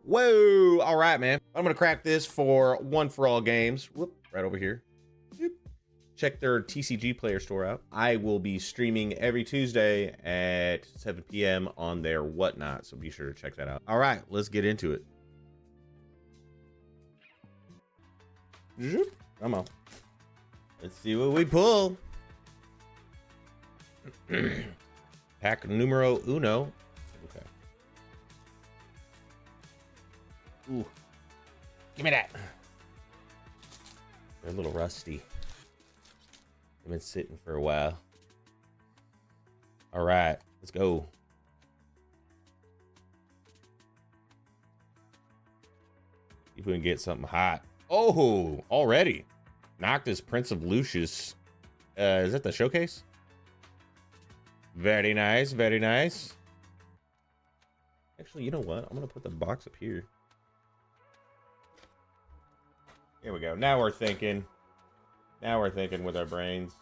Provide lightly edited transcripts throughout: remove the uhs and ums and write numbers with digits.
Whoa! All right, man. I'm gonna crack this for One for All Games. Whoop, right over here. Yep. Check their TCG player store out. I will be streaming every Tuesday at 7 p.m. on their Whatnot, so be sure to check that out. All right, let's get into it. Come on. Let's see what we pull. Pack numero uno. Okay. Ooh. Give me that. They're a little rusty. They've been sitting for a while. All right, let's go. See if we can get something hot. Oh, already. Noctis, Prince of Lucius. Is that the showcase? Very nice, very nice. Actually, you know what? I'm gonna put the box up here. Here we go. Now we're thinking. Now we're thinking with our brains.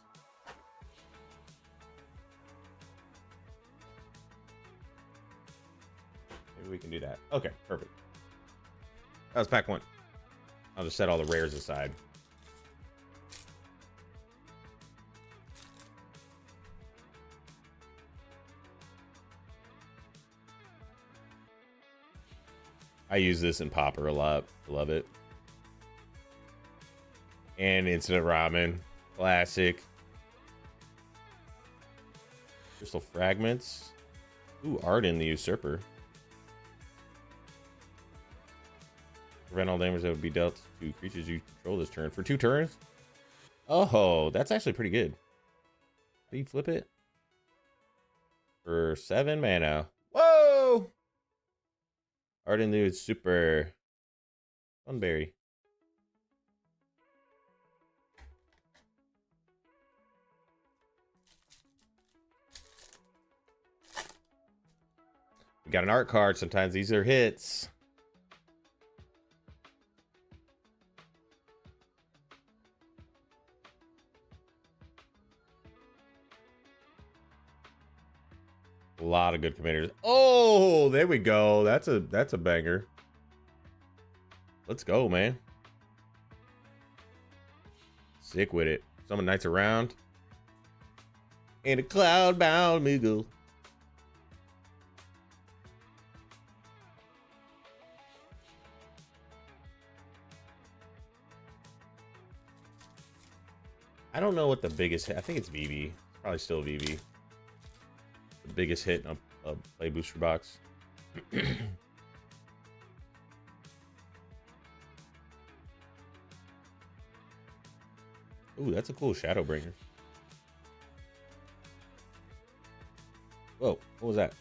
Maybe we can do that. Okay, perfect. That was pack one. I'll just set all the rares aside. I use this in Popper a lot. Love it. And Instant Ramen. Classic. Crystal Fragments. Ooh, Arden the Usurper. Prevent all damage that would be dealt to creatures you control this turn for 2 turns. Oh, that's actually pretty good. How do you flip it? For 7 mana. Whoa! Arden the Usurper. Sunberry. We got an art card. Sometimes these are hits. A lot of good commanders. Oh, there we go. That's a banger. Let's go, man. Sick with it. Summon Knights around. And a cloud-bound Moogle. I don't know what the biggest hit. I think it's VV. It's probably still VV. The biggest hit in a play booster box. Ooh, that's a cool Shadowbringer. Whoa, what was that?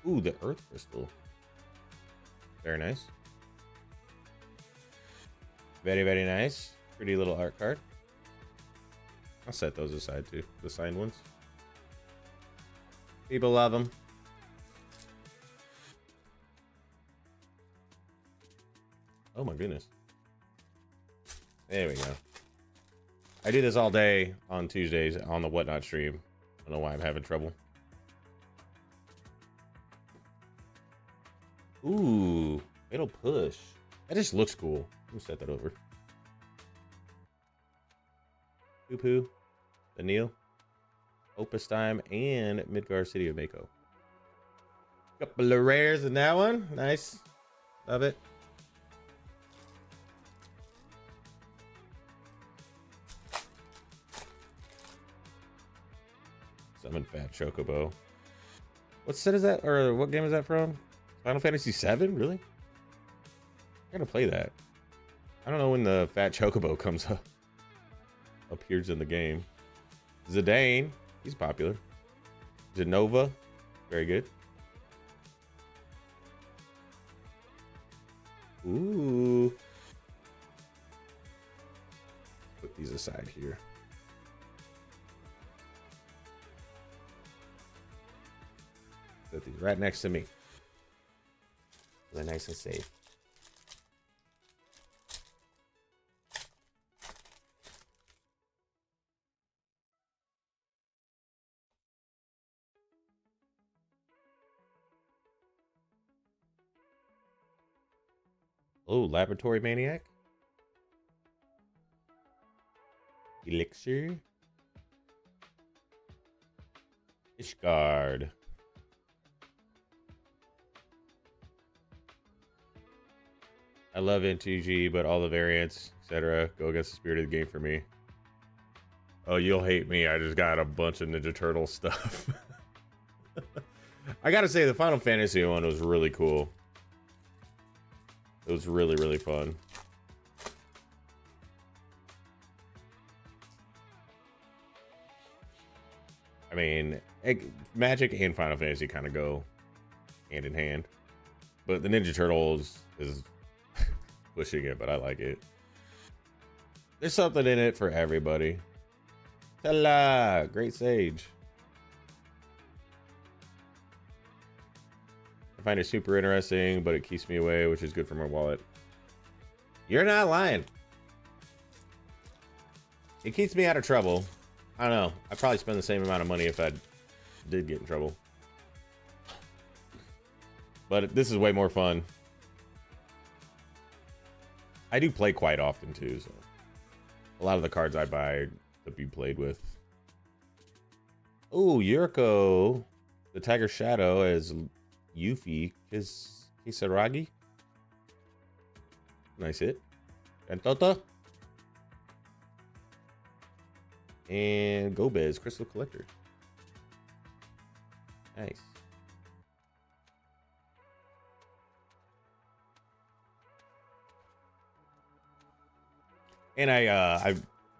Ooh, the Earth Crystal. Very nice. Very, very nice. Pretty little art card. I'll set those aside too, the signed ones. People love them. Oh my goodness. There we go. I do this all day on Tuesdays on the Whatnot stream. I don't know why I'm having trouble. Ooh, it'll push. That just looks cool. Let me set that over. Poo-poo, Anil, Opus Time, and Midgar City of Mako. Couple of rares in that one. Nice. Love it. Summon Fat Chocobo. What set is that? Or what game is that from? Final Fantasy VII? Really? I'm gonna play that. I don't know when the Fat Chocobo comes up. Appears in the game. Zidane. He's popular. Genova. Very good. Ooh. Put these aside here. Put these right next to me. They're nice and safe. Oh, Laboratory Maniac. Elixir. Ishgard. I love NTG, but all the variants, etc., go against the spirit of the game for me. Oh, you'll hate me. I just got a bunch of Ninja Turtle stuff. I gotta say, the Final Fantasy one was really cool. It was really, really fun. I mean, Magic and Final Fantasy kind of go hand in hand. But the Ninja Turtles is pushing it, but I like it. There's something in it for everybody. Ta-la! Great Sage. I find it super interesting, but it keeps me away, which is good for my wallet. You're not lying. It keeps me out of trouble. I don't know. I'd probably spend the same amount of money if I did get in trouble. But this is way more fun. I do play quite often too, so a lot of the cards I buy to be played with. Oh, Yuriko, the Tiger Shadow as Yuffie Kisaragi. Nice hit. And Tota. And Gobez, Crystal Collector. Nice. And I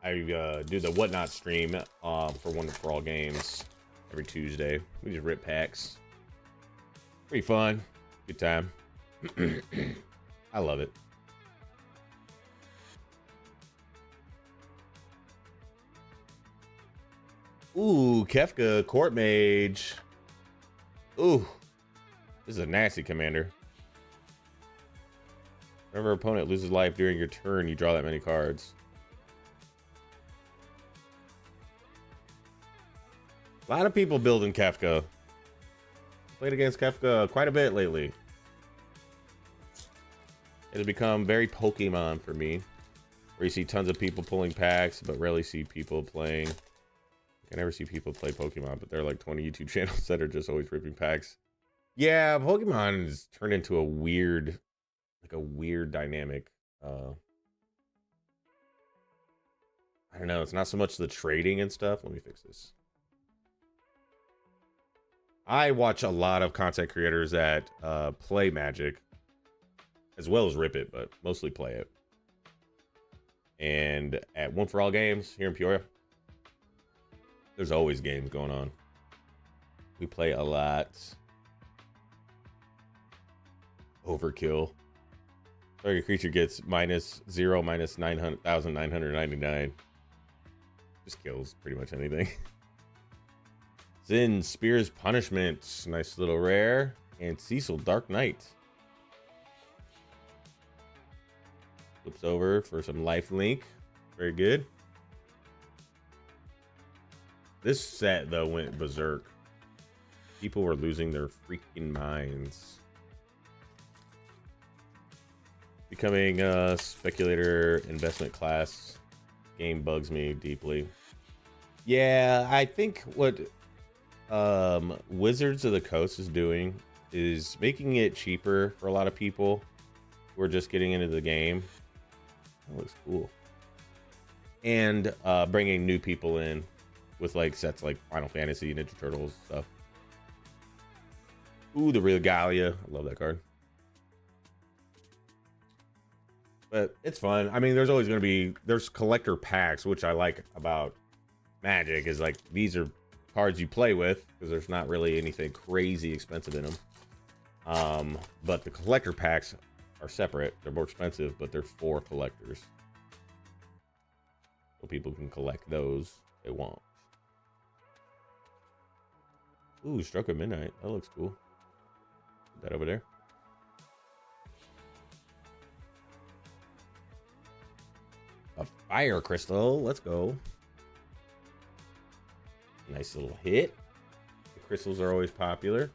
do the Whatnot stream for One for All Games every Tuesday. We just rip packs. Pretty fun. Good time. I love it. Ooh, Kefka, Court Mage. Ooh, this is a nasty commander. Whenever an opponent loses life during your turn, you draw that many cards. A lot of people building Kefka. Played against Kefka quite a bit lately. It has become very Pokemon for me. Where you see tons of people pulling packs, but rarely see people playing. I never see people play Pokemon, but there are like 20 YouTube channels that are just always ripping packs. Yeah, Pokemon has turned into a weird, dynamic. I don't know. It's not so much the trading and stuff. Let me fix this. I watch a lot of content creators that play Magic, as well as rip it, but mostly play it. And at One for All Games here in Peoria, there's always games going on. We play a lot. Overkill. Target creature gets -0, -900,999. Just kills pretty much anything. Zin, Spear's Punishment. Nice little rare. And Cecil, Dark Knight. Flips over for some Life Link. Very good. This set, though, went berserk. People were losing their freaking minds. Becoming a speculator investment class game bugs me deeply. Yeah, I think what Wizards of the Coast is doing is making it cheaper for a lot of people who are just getting into the game. That looks cool. And bringing new people in with like sets like Final Fantasy, Ninja Turtles stuff. Ooh, the Regalia. I love that card. But it's fun. I mean, there's always going to be, there's collector packs, which I like about Magic, is like, these are cards you play with, because there's not really anything crazy expensive in them. But the collector packs are separate. They're more expensive, but they're for collectors. So people can collect those if they want. Ooh, Stroke of Midnight. That looks cool. Put that over there. A Fire Crystal. Let's go. Nice little hit. The crystals are always popular.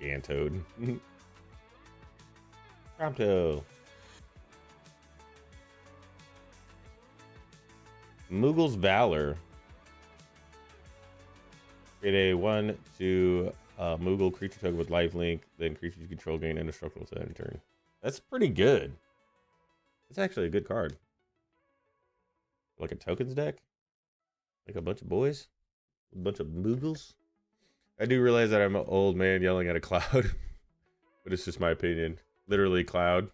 Gargantoad. Prompto. Moogle's Valor. Create a 1/2 Moogle creature token with lifelink. Then creatures you control gain indestructible to end turn. That's pretty good. It's actually a good card. Like a tokens deck? Like a bunch of boys? A bunch of Moogles? I do realize that I'm an old man yelling at a cloud. But it's just my opinion. Literally cloud.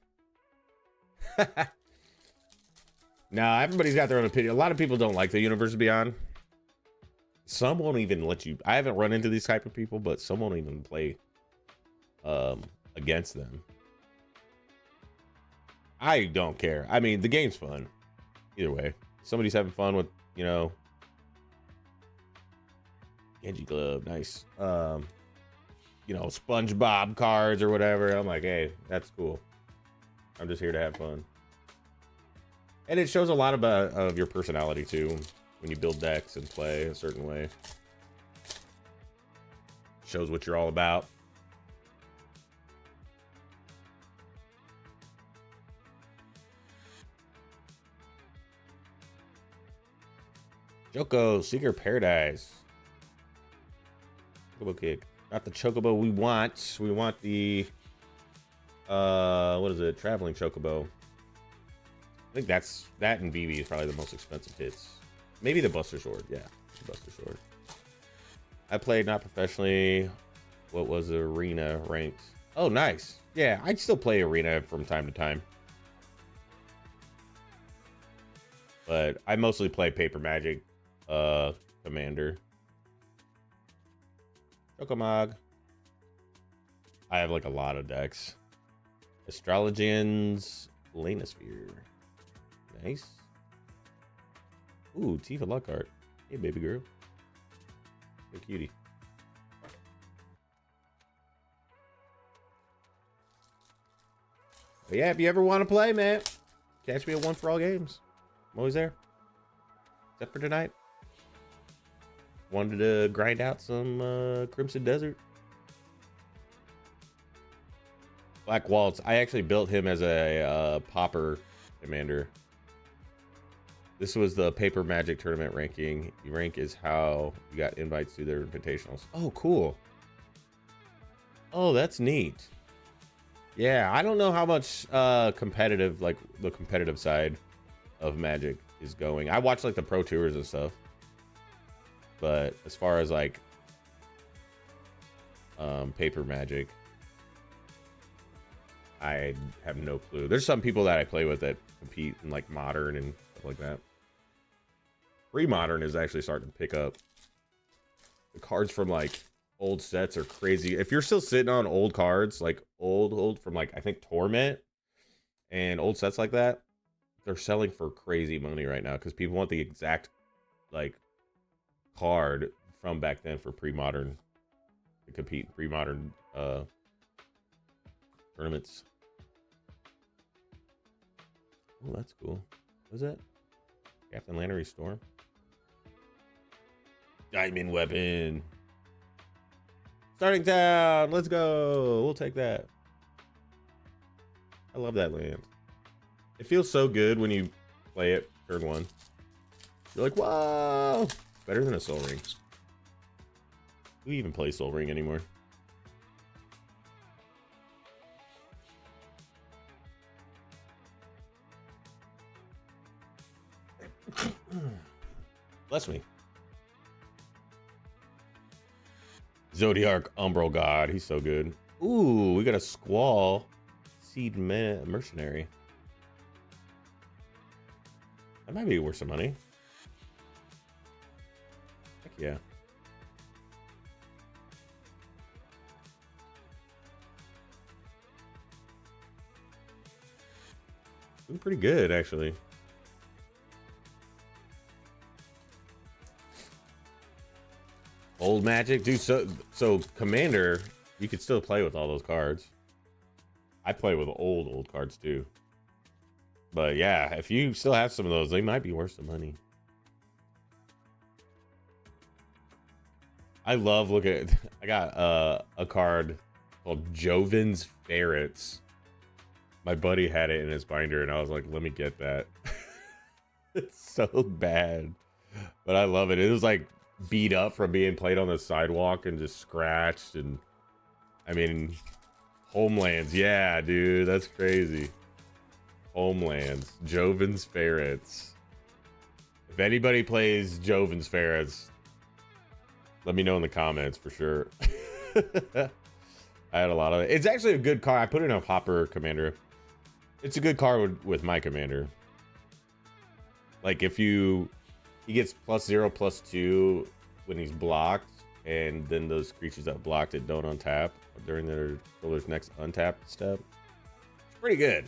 Nah, everybody's got their own opinion. A lot of people don't like the Universe Beyond. Some won't even let you. I haven't run into these type of people, but some won't even play against them. I don't care. I mean, the game's fun. Either way. Somebody's having fun with, you know, Genji Glove, nice. You know, SpongeBob cards or whatever. I'm like, hey, that's cool. I'm just here to have fun. And it shows a lot about of your personality too when you build decks and play a certain way. Shows what you're all about. Choco, Seeker Paradise. Chocobo kick. Not the Chocobo we want. We want the what is it? Traveling Chocobo. I think that and BB is probably the most expensive hits. Maybe the Buster Sword. Yeah, the Buster Sword. I played not professionally. What was the Arena ranked? Oh, nice. Yeah, I still play Arena from time to time. But I mostly play Paper Magic Commander. Chocomog. I have like a lot of decks. Astrologians Lanosphere. Nice. Ooh, Tifa Lockhart. Hey, baby girl. You're cutie. But yeah, if you ever want to play, man, catch me at One for All Games. I'm always there. Except for tonight. Wanted to grind out some Crimson Desert. Black Waltz. I actually built him as a popper commander. This was the Paper Magic tournament ranking. The rank is how you got invites to their invitationals. Oh, cool. Oh, that's neat. Yeah, I don't know how much competitive, like the competitive side of Magic is going. I watch like the Pro Tours and stuff. But as far as like Paper Magic, I have no clue. There's some people that I play with that compete in like Modern and stuff like that. Pre-Modern is actually starting to pick up. The cards from like old sets are crazy. If you're still sitting on old cards, like old from like I think Torment and old sets like that, they're selling for crazy money right now because people want the exact like card from back then for pre-modern to compete in pre-modern tournaments. Oh, that's cool. What is that? Captain Lannery Storm. Diamond Weapon. Starting town. Let's go. We'll take that. I love that land. It feels so good when you play it turn one. You're like, whoa. Better than a Soul Ring. Who even plays Soul Ring anymore? Bless me. Zodiark Umbral God. He's so good. Ooh, we got a Squall Seed Mercenary. That might be worth some money. Heck yeah. Doing pretty good, actually. Old Magic, dude. So Commander, you could still play with all those cards. I play with old cards too. But yeah, if you still have some of those, they might be worth some money. I love looking at. I got a card called Joven's Ferrets. My buddy had it in his binder, and I was like, let me get that. It's so bad, but I love it. It was like beat up from being played on the sidewalk and just scratched. And I mean, Homelands. Yeah, dude, that's crazy. Homelands. Joven's Ferrets. If anybody plays Joven's Ferrets, let me know in the comments for sure. I had a lot of it. It's actually a good car. I put it in a Hopper Commander. It's a good car with my Commander. Like if he gets +0, +2 when he's blocked, and then those creatures that blocked it don't untap during their controller's next untap step. It's pretty good.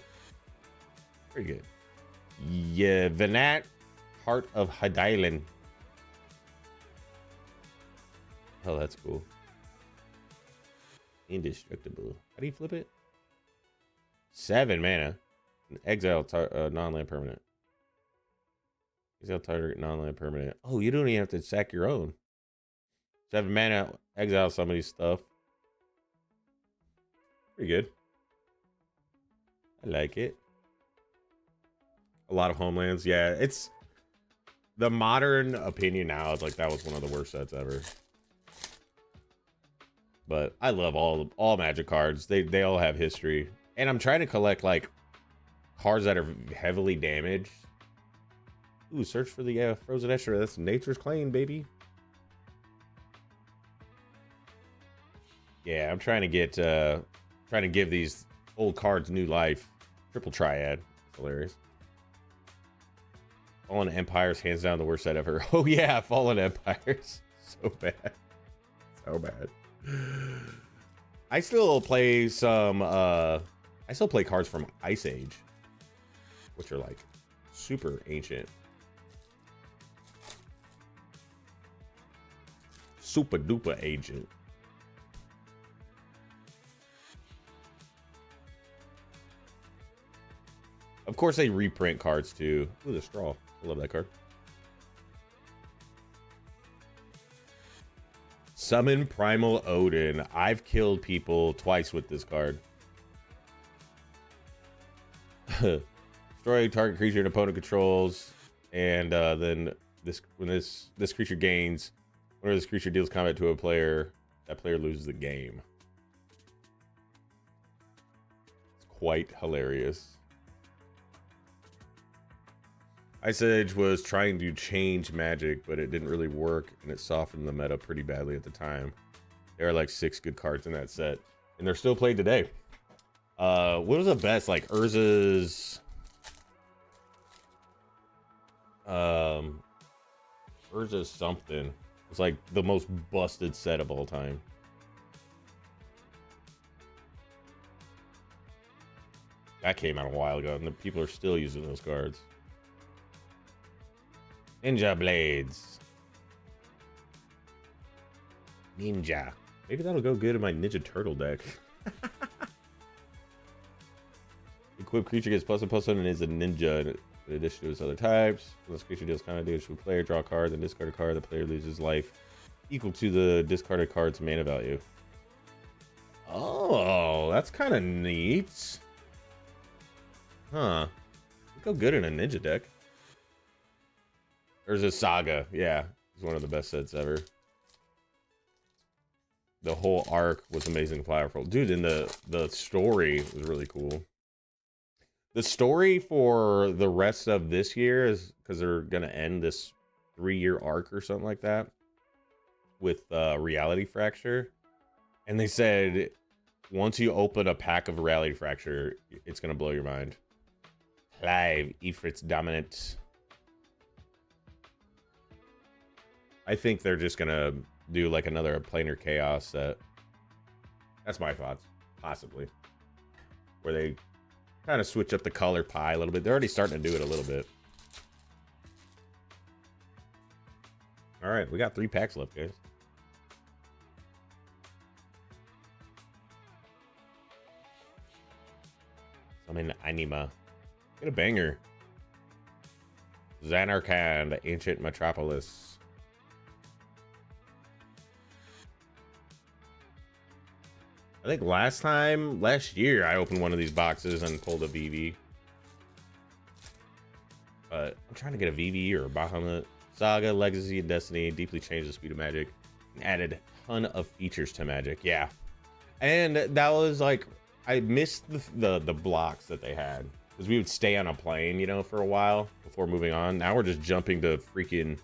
Pretty good. Yeah, Venat, Heart of Hadailan. Oh, that's cool. Indestructible. How do you flip it? 7 mana. An exile non-land permanent. Exile target non-land permanent. Oh, you don't even have to sack your own. 7 mana, exile somebody's stuff. Pretty good. I like it. A lot of Homelands. Yeah, it's the modern opinion now is like that was one of the worst sets ever. But I love all Magic cards. They all have history. And I'm trying to collect like cards that are heavily damaged. Ooh, search for the Frozen Escher. That's Nature's Claim, baby. Yeah, I'm trying to get trying to give these old cards new life. Triple Triad. Hilarious. Fallen Empires, hands down the worst set ever. Oh yeah, Fallen Empires. So bad. So bad. I still play some I still play cards from Ice Age, which are like super ancient. Super duper ancient. Of course they reprint cards too. Ooh, the straw. I love that card. Summon Primal Odin. I've killed people twice with this card. Destroy target creature an opponent controls, and then when this creature gains, whenever this creature deals combat to a player, that player loses the game. It's quite hilarious. Ice Age was trying to change Magic, but it didn't really work, and it softened the meta pretty badly at the time. There are like 6 good cards in that set, and they're still played today. What was the best? Like Urza's something. It's like the most busted set of all time. That came out a while ago, and the people are still using those cards. Ninja Blades. Ninja. Maybe that'll go good in my Ninja Turtle deck. Equipped creature gets +1/+1 and is a ninja in addition to its other types. When this creature deals kind of damage to a player, draw a card, then discard a card. The player loses life equal to the discarded card's mana value. Oh, that's kind of neat. Huh. It'd go good in a ninja deck. There's a Saga. Yeah, it's one of the best sets ever. The whole arc was amazing, powerful, dude. And the story was really cool. The story for the rest of this year is because they're gonna end this 3-year arc or something like that with Reality Fracture, and they said once you open a pack of Reality Fracture, it's gonna blow your mind. Clive, Ifrit's Dominant. I think they're just gonna do like another Planar Chaos set. That's my thoughts, possibly. Where they kind of switch up the color pie a little bit. They're already starting to do it a little bit. All right, we got 3 packs left, guys. Summon Anima. Get a banger. Zanarkand, the Ancient Metropolis. I think last year, I opened one of these boxes and pulled a VV. But I'm trying to get a VV or a Bahamut. Saga, Legacy, and Destiny deeply changed the speed of Magic and added a ton of features to Magic. Yeah. And that was like, I missed the blocks that they had. Because we would stay on a plane, you know, for a while before moving on. Now we're just jumping to freaking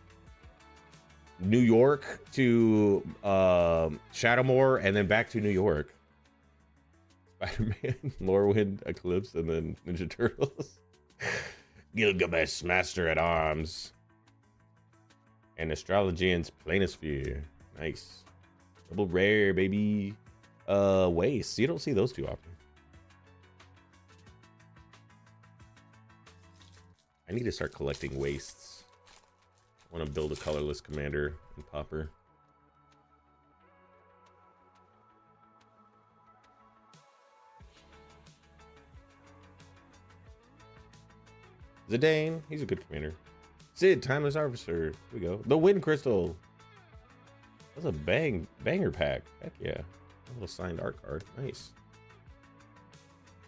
New York to Shadowmoor and then back to New York. Spider-Man, Lorwyn, Eclipse, and then Ninja Turtles. Gilgamesh, Master at Arms. And Astrologian's Planisphere. Nice. Double rare, baby. Waste. You don't see those too often. I need to start collecting wastes. I want to build a colorless commander and popper. Zidane, he's a good commander. Sid, Timeless Harvester. Here we go. The Wind Crystal. That's a banger pack. Heck yeah. A little signed art card. Nice.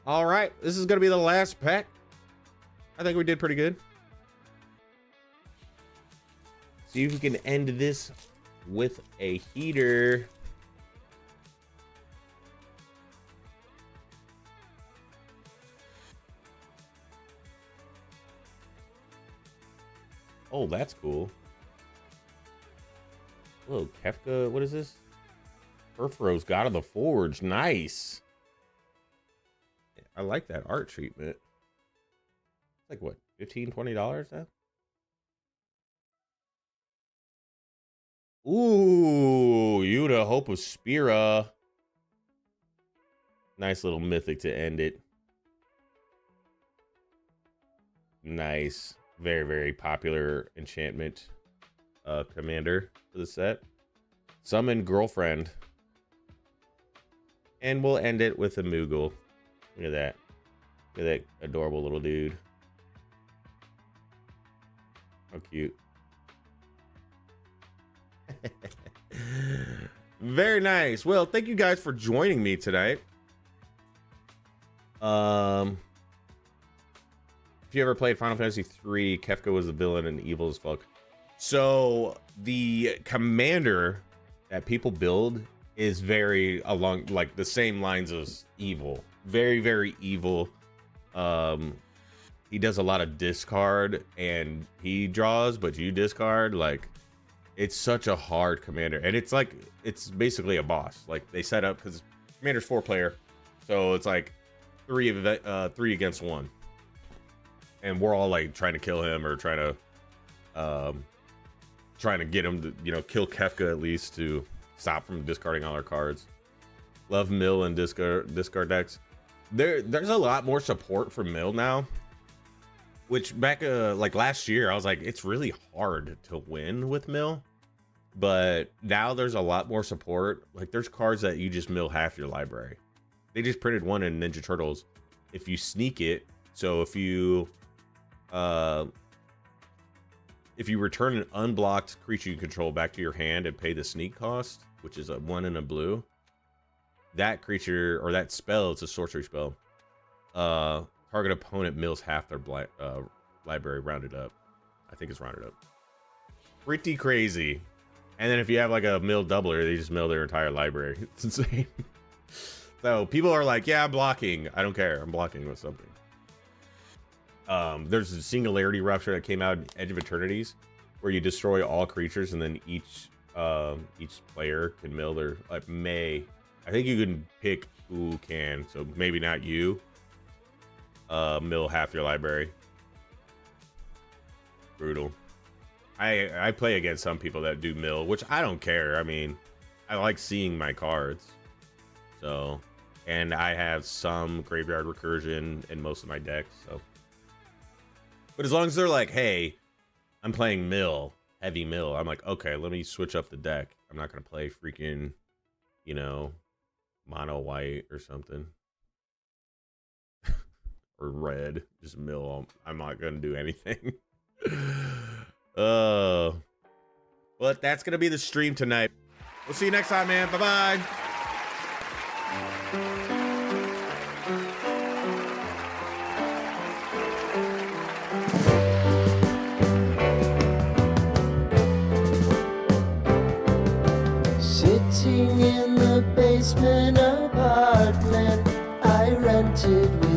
All right. This is going to be the last pack. I think we did pretty good. See if we can end this with a heater. Oh, that's cool. Whoa, Kefka, what is this? Perforos, God of the Forge. Nice. I like that art treatment. It's like what, $15, $20 now? Ooh, Yuta, Hope of Spira. Nice little mythic to end it. Nice. Very, very popular enchantment commander for the set. Summon Girlfriend. And we'll end it with a Moogle. Look at that. Look at that adorable little dude. How cute. Very nice. Well, thank you guys for joining me tonight. If you ever played Final Fantasy III, Kefka was the villain and evil as fuck. So the commander that people build is very along like the same lines as evil. Very, very evil. He does a lot of discard and he draws, but you discard. Like, it's such a hard commander, and it's like it's basically a boss. Like, they set up because commander's 4-player, so it's like three against one. And we're all like trying to kill him or trying to get him to, you know, kill Kefka at least to stop from discarding all our cards. Love Mill and discard decks. There's a lot more support for Mill now, which back like last year I was like, it's really hard to win with Mill, but now there's a lot more support. Like, there's cards that you just mill half your library. They just printed one in Ninja Turtles. If you sneak it, so if you return an unblocked creature you control back to your hand and pay the sneak cost, which is a 1 and a blue, that creature or that spell, it's a sorcery spell, target opponent mills half their library rounded up. I think it's rounded up. Pretty crazy. And then if you have like a mill doubler, they just mill their entire library. It's insane. So people are like, yeah, I'm blocking. I don't care. I'm blocking with something. There's a Singularity Rupture that came out in Edge of Eternities, where you destroy all creatures, and then each player can mill their I think you can pick who can, so maybe not you. Mill half your library. Brutal. I play against some people that do mill, which I don't care. I mean, I like seeing my cards. So, and I have some graveyard recursion in most of my decks, so. But as long as they're like, hey, I'm playing mill, heavy mill, I'm like, okay, let me switch up the deck. I'm not going to play freaking, you know, mono white or something. Or red, just mill. I'm not going to do anything. Well, that's going to be the stream tonight. We'll see you next time, man. Bye-bye. Sitting in the basement apartment I rented